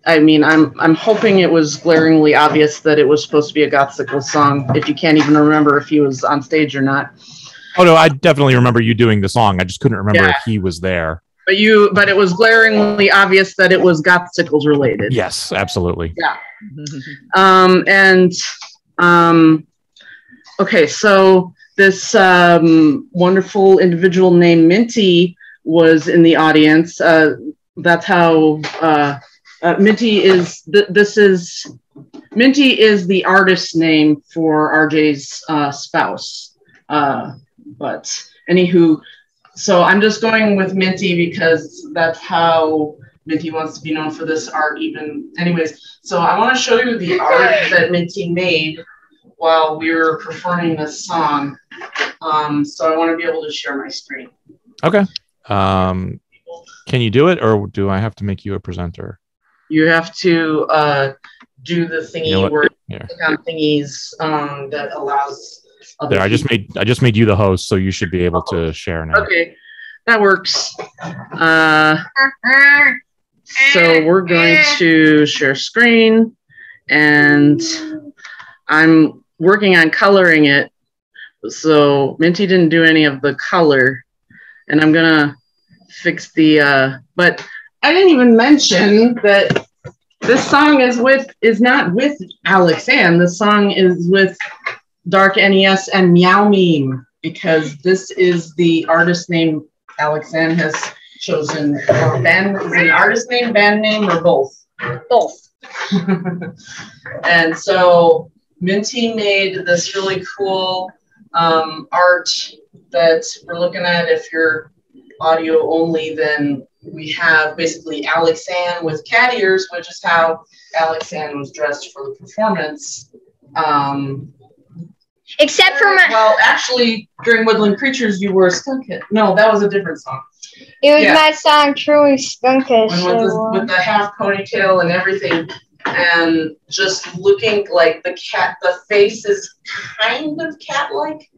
Speaker 9: I mean, I'm hoping it was glaringly obvious that it was supposed to be a Godsicles song. If you can't even remember if he was on stage or not.
Speaker 1: Oh no, I definitely remember you doing the song. I just couldn't remember if he was there.
Speaker 9: But it was glaringly obvious that it was Godsicles related.
Speaker 1: Yes, absolutely.
Speaker 9: Yeah. Okay, so this wonderful individual named Minty was in the audience. That's how Minty is. Minty is the artist name for RJ's spouse. But anywho, so I'm just going with Minty because that's how Minty wants to be known for this art. Anyways, so I want to show you the art that Minty made while we were performing this song. So I want to be able to share my screen.
Speaker 1: Okay. Can you do it, or do I have to make you a presenter?
Speaker 9: You have to do the thingy where you click on thingies that allows.
Speaker 1: There, I just made you the host, so you should be able to share now.
Speaker 9: Okay, that works. So we're going to share screen, and I'm working on coloring it. So Minty didn't do any of the color, and I'm gonna fix the. But I didn't even mention that this song is not with Alex Ann. This song is with Dark NES and Meowmeme, because this is the artist name Alex Ann has chosen. Or band, is it an artist name, band name, or both? Both. And so Minty made this really cool art that we're looking at. If you're audio only, then we have basically Alex Ann with cat ears, which is how Alex Ann was dressed for the performance.
Speaker 5: Except for my...
Speaker 9: Well, actually, during Woodland Creatures, you were a skunk kid. No, that was a different song.
Speaker 5: It was my song, Truly Skunkish.
Speaker 9: With the half ponytail and everything, and just looking like the cat, the face is kind of cat-like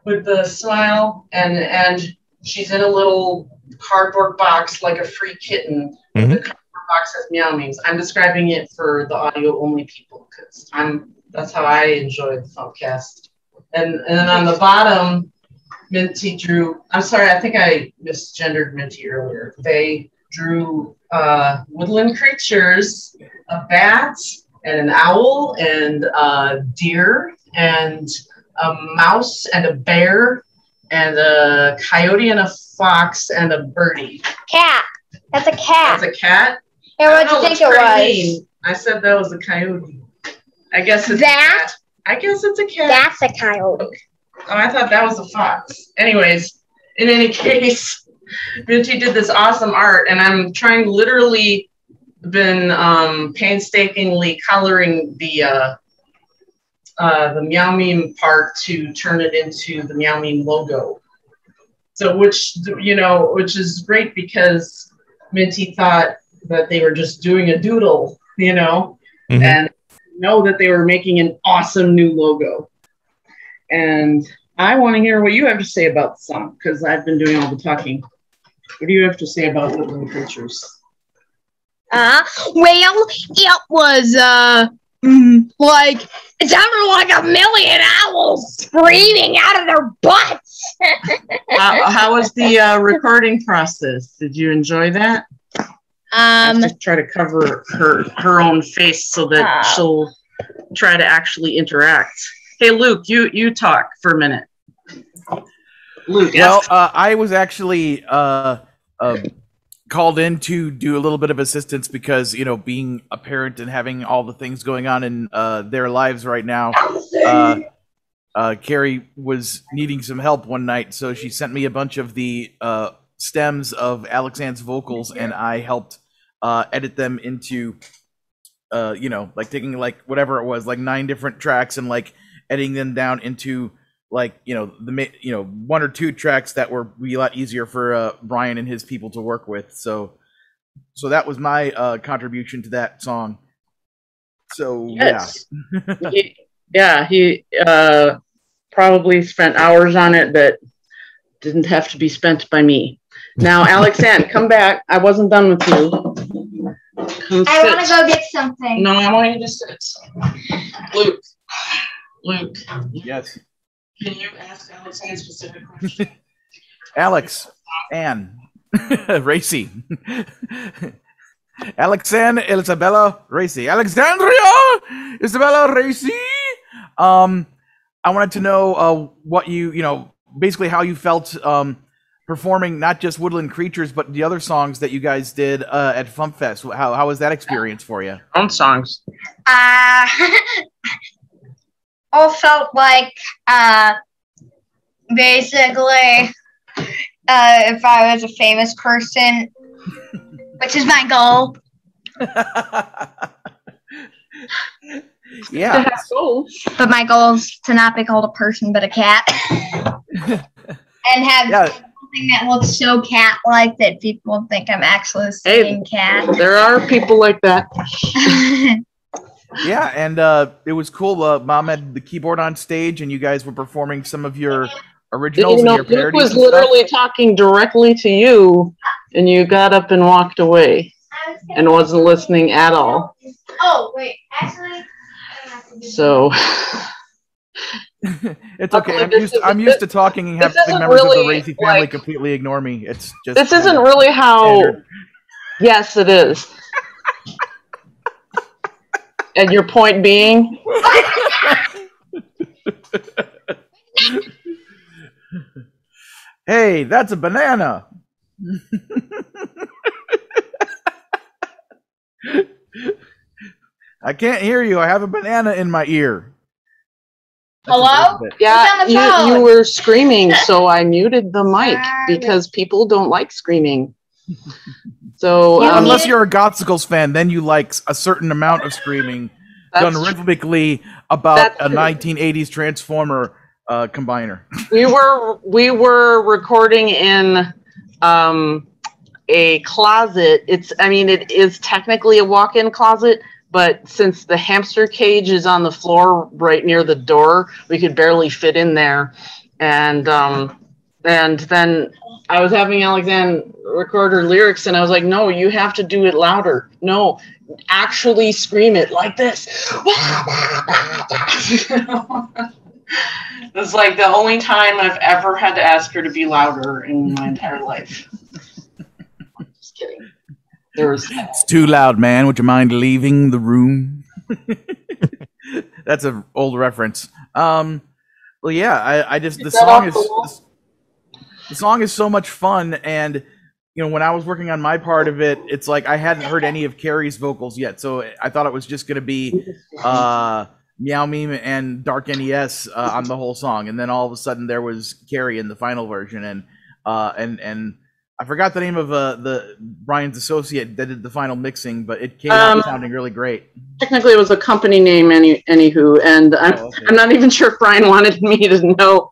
Speaker 9: with the smile, and she's in a little cardboard box like a free kitten.
Speaker 1: Mm-hmm.
Speaker 9: The cardboard box has Meowmemes. I'm describing it for the audio-only people because that's how I enjoy the FuMPCast. And then on the bottom, Minty drew, I'm sorry, I think I misgendered Minty earlier. They drew Woodland Creatures, a bat, and an owl, and a deer, and a mouse, and a bear, and a coyote, and a fox, and a birdie.
Speaker 5: Cat. That's a cat.
Speaker 9: That's a cat?
Speaker 5: And what do you think it was?
Speaker 9: I said that was a coyote. I guess it's
Speaker 5: that?
Speaker 9: A cat. I guess it's a cat.
Speaker 5: That's a coyote.
Speaker 9: Oh, I thought that was a fox. Anyways, in any case, Minty did this awesome art, and I'm literally been painstakingly coloring the Meowmeme part to turn it into the Meowmeme logo. So, which is great because Minty thought that they were just doing a doodle,
Speaker 1: Mm-hmm.
Speaker 9: and know that they were making an awesome new logo. And I want to hear what you have to say about the song, because I've been doing all the talking. What do you have to say about Woodland Creatures?
Speaker 5: Well, it was, it sounded like a million owls screaming out of their butts.
Speaker 9: How was the recording process? Did you enjoy that? I have to try to cover her own face so that she'll try to actually interact. Hey, Luke, you talk for a minute. Luke,
Speaker 3: well, I was actually called in to do a little bit of assistance because, being a parent and having all the things going on in their lives right now, Carrie was needing some help one night, so she sent me a bunch of the stems of Alex Ann's vocals, and I helped edit them into, taking whatever it was, 9 different tracks, and editing them down into one or two tracks that were be a lot easier for Brian and his people to work with. So that was my contribution to that song. So
Speaker 9: yes. He probably spent hours on it that didn't have to be spent by me. Now, Alex Ann, come back. I wasn't done with you.
Speaker 5: I want to go get something.
Speaker 9: No, I want you to sit. Luke.
Speaker 3: Yes.
Speaker 9: Can you ask Alex Ann a specific question?
Speaker 3: Alex Ann Racy. Alex Ann Isabella Racy. Alexandria Isabella Racy. I wanted to know what basically how you felt performing not just Woodland Creatures, but the other songs that you guys did at FuMPFest. How was that experience for you?
Speaker 9: Own songs.
Speaker 5: All felt like basically if I was a famous person, which is my goal.
Speaker 3: Yeah.
Speaker 5: But my goal is to not be called a person but a cat. And have something that looks so cat-like that people think I'm actually a singing cat.
Speaker 9: There are people like that.
Speaker 3: Yeah, and it was cool. Mom had the keyboard on stage, and you guys were performing some of your originals and your parodies.
Speaker 9: Luke was literally talking directly to you, and you got up and walked away and wasn't listening at all.
Speaker 5: Oh, wait. Actually...
Speaker 9: So...
Speaker 3: It's okay. I'm used to talking and having members of the Racy family completely ignore me. It's just
Speaker 9: this isn't really how. Standard. Yes, it is. And your point being?
Speaker 3: Hey, that's a banana. I can't hear you. I have a banana in my ear.
Speaker 5: Hello?
Speaker 9: Yeah, you were screaming, so I muted the mic because people don't like screaming. So
Speaker 3: Unless you're a Gothsicles fan, then you like a certain amount of screaming done rhythmically about a 1980s Transformer combiner.
Speaker 9: we were recording in a closet. It is technically a walk-in closet, but since the hamster cage is on the floor right near the door, we could barely fit in there. And then I was having Alexander record her lyrics, and I was like, no, you have to do it louder. No, actually scream it like this. It's like the only time I've ever had to ask her to be louder in my entire life. Just kidding.
Speaker 3: It's too loud, man. Would you mind leaving the room? That's an old reference. Well, yeah, I just the song is so much fun, and when I was working on my part of it, it's like I hadn't heard any of Carrie's vocals yet, so I thought it was just going to be Meowmeme and Dark NES on the whole song, and then all of a sudden there was Carrie in the final version, and I forgot the name of the Brian's associate that did the final mixing, but it came out sounding really great.
Speaker 9: Technically, it was a company name, anywho, and I'm not even sure if Brian wanted me to know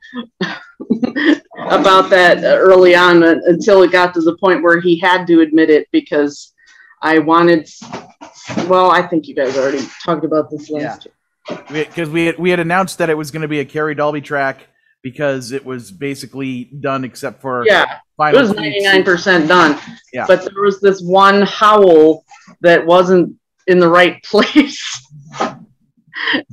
Speaker 9: about that early on until it got to the point where he had to admit it, because I wanted. Well, I think you guys already talked about this last year.
Speaker 3: Because we had announced that it was going to be a Carrie Dahlby track because it was basically done except for final.
Speaker 9: It was 99% done.
Speaker 3: Yeah.
Speaker 9: But there was this one howl that wasn't in the right place,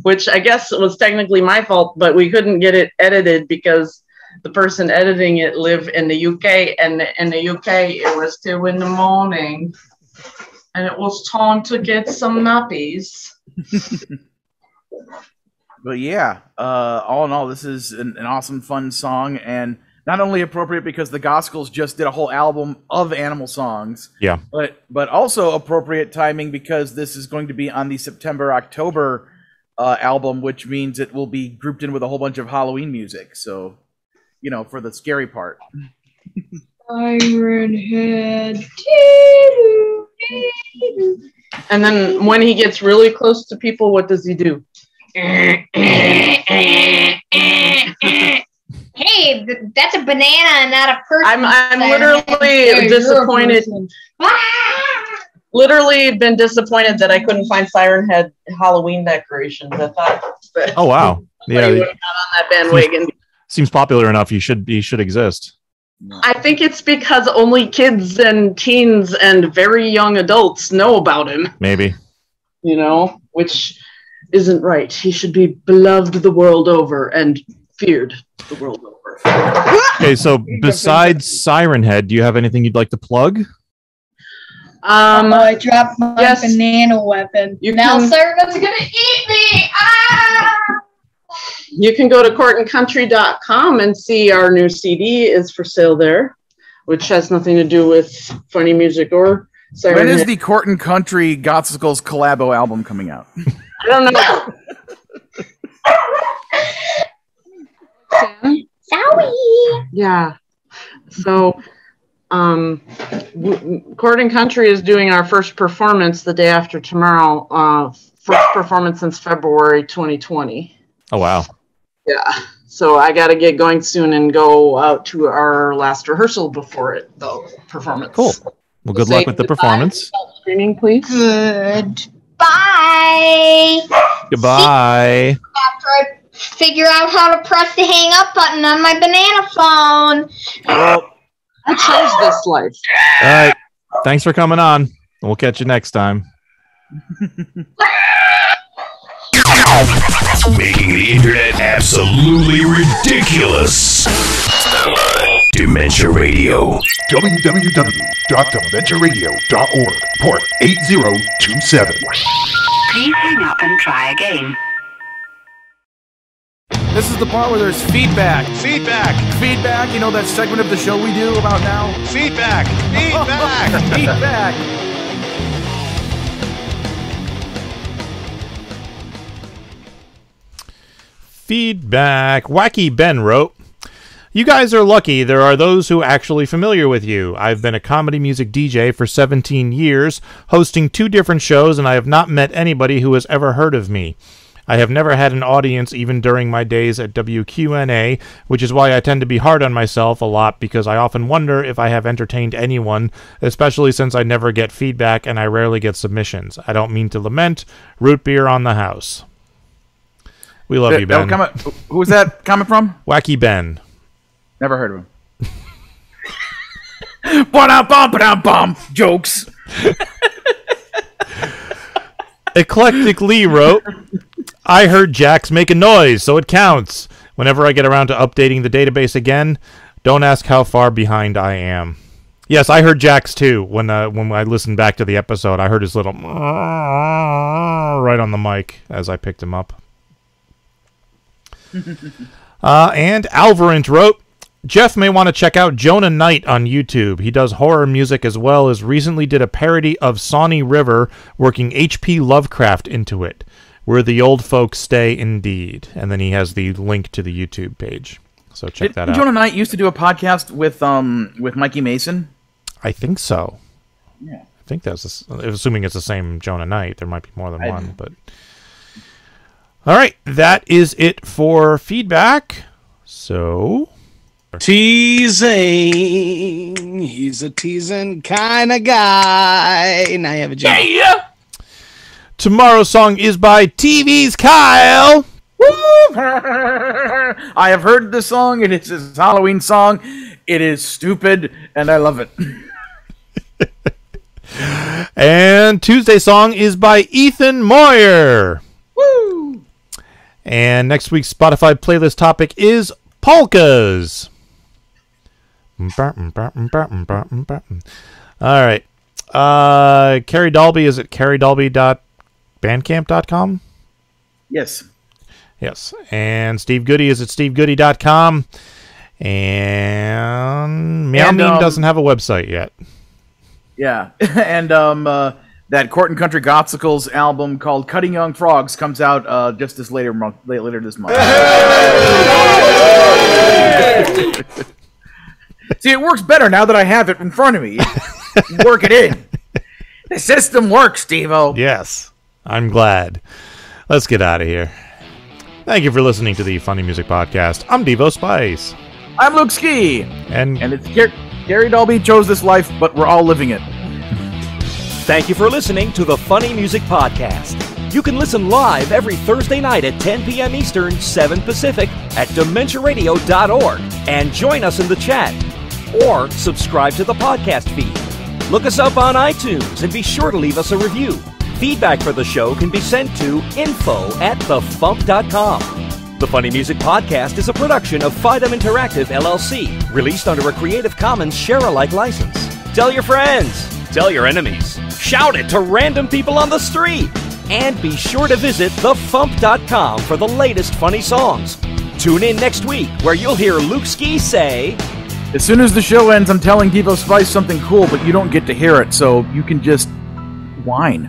Speaker 9: which I guess was technically my fault, but we couldn't get it edited because the person editing it lived in the UK, and in the UK it was 2 a.m, and it was time to get some nappies.
Speaker 3: But yeah, all in all, this is an awesome, fun song, and not only appropriate because the Gospels just did a whole album of animal songs, but also appropriate timing because this is going to be on the September-October album, which means it will be grouped in with a whole bunch of Halloween music. So, for the scary part.
Speaker 9: Siren Head. And then when he gets really close to people, what does he do?
Speaker 5: Hey, that's a banana and not a person.
Speaker 9: I'm literally disappointed. Literally been disappointed that I couldn't find Siren Head Halloween decorations. I thought that
Speaker 1: oh wow, yeah,
Speaker 9: would have got on that bandwagon.
Speaker 1: Seems popular enough. He should exist.
Speaker 9: I think it's because only kids and teens and very young adults know about him.
Speaker 1: Maybe.
Speaker 9: Which isn't right. He should be beloved the world over and feared the world over.
Speaker 1: Okay, so besides Siren Head, do you have anything you'd like to plug?
Speaker 5: I dropped my banana weapon. Siren Head's gonna eat me! Ah!
Speaker 9: You can go to courtandcountry.com and see our new CD is for sale there, which has nothing to do with funny music or Siren
Speaker 3: When is
Speaker 9: Head.
Speaker 3: the Court and Country Gothsicles collabo album coming out?
Speaker 9: I don't know.
Speaker 5: Sorry.
Speaker 9: Yeah. So, Court and Country is doing our first performance the day after tomorrow. First performance since February 2020.
Speaker 1: Oh, wow.
Speaker 9: Yeah. So I got to get going soon and go out to our last rehearsal before the performance.
Speaker 1: Cool. Well, good luck with the performance.
Speaker 9: Screaming, please.
Speaker 5: Goodbye.
Speaker 1: Goodbye.
Speaker 5: After I figure out how to press the hang up button on my banana phone.
Speaker 9: Well, I chose this life.
Speaker 1: All right. Thanks for coming on. We'll catch you next time.
Speaker 10: Making the internet absolutely ridiculous. Dementia Radio.
Speaker 11: www.dementiaradio.org. Port 8027.
Speaker 12: Please hang up and try again.
Speaker 3: This is the part where there's feedback.
Speaker 10: Feedback.
Speaker 3: Feedback, that segment of the show we do about now?
Speaker 10: Feedback. Feedback.
Speaker 3: Feedback.
Speaker 1: Feedback. Wacky Ben wrote, You guys are lucky. There are those who are actually familiar with you. I've been a comedy music DJ for 17 years, hosting 2 different shows, and I have not met anybody who has ever heard of me. I have never had an audience even during my days at WQNA, which is why I tend to be hard on myself a lot, because I often wonder if I have entertained anyone, especially since I never get feedback and I rarely get submissions. I don't mean to lament. Root beer on the house. We love you, Ben.
Speaker 3: Who was that comment from?
Speaker 1: Wacky Ben.
Speaker 3: Never heard of him. Ba-dum-bum. Jokes.
Speaker 1: Eclectic Lee wrote, I heard Jax make a noise, so it counts. Whenever I get around to updating the database again, don't ask how far behind I am. Yes, I heard Jax too. When I listened back to the episode, I heard his little right on the mic as I picked him up. And Alvarant wrote, Jeff may want to check out Jonah Knight on YouTube. He does horror music as well as recently did a parody of Sawney River, working H.P. Lovecraft into it. Where the old folks stay indeed. And then he has the link to the YouTube page. So check that out.
Speaker 3: Jonah Knight used to do a podcast with Mikey Mason?
Speaker 1: I think so.
Speaker 3: Yeah.
Speaker 1: I think that's assuming it's the same Jonah Knight. There might be more than one, but all right, that is it for feedback. So
Speaker 13: teasing. He's a teasing kind of guy. And I have a joke.
Speaker 3: Yeah.
Speaker 1: Tomorrow's song is by TV's Kyle.
Speaker 3: I have heard this song. It is his Halloween song. It is stupid, and I love it.
Speaker 1: And Tuesday's song is by Ethan Moyer.
Speaker 3: Woo!
Speaker 1: And next week's Spotify playlist topic is polkas. All right. Carrie Dahlby is at carriedalby.bandcamp.com?
Speaker 3: Yes.
Speaker 1: Yes. And Steve Goodie is at stevegoodie.com. And Meowmeme doesn't have a website yet.
Speaker 3: Yeah. And that Court and Country Gothsicles album called Cutting Young Frogs comes out just this later this month. See, it works better now that I have it in front of me. Work it in. The system works, Devo.
Speaker 1: Yes. I'm glad. Let's get out of here. Thank you for listening to the Funny Music Podcast. I'm Devo Spice.
Speaker 3: I'm Luke Ski.
Speaker 1: And
Speaker 3: it's Carrie Dahlby chose this life, but we're all living it.
Speaker 2: Thank you for listening to the Funny Music Podcast. You can listen live every Thursday night at 10 p.m. Eastern, 7 Pacific at DementiaRadio.org and join us in the chat. Or subscribe to the podcast feed. Look us up on iTunes and be sure to leave us a review. Feedback for the show can be sent to info@thefump.com. The Funny Music Podcast is a production of Fidem Interactive, LLC, released under a Creative Commons share-alike license. Tell your friends, tell your enemies, shout it to random people on the street, and be sure to visit thefump.com for the latest funny songs. Tune in next week where you'll hear Luke Ski say,
Speaker 3: as soon as the show ends, I'm telling Devo Spice something cool, but you don't get to hear it, so you can just whine.